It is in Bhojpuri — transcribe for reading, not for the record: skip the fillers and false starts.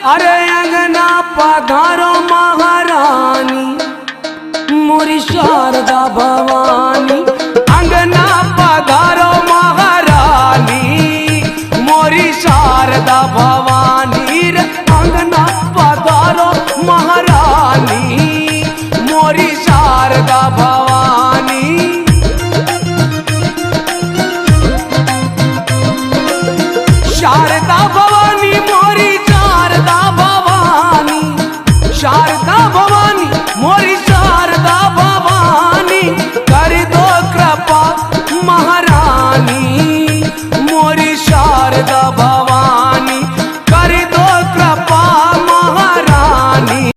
अरे अंगना पधारो महारानी मोरी शारदा भवानी। अंगना पधारो महारानी मोरी शारदा भवानी रे। अंगना पधारो महारानी मोरी शारदा भवानी। शारदा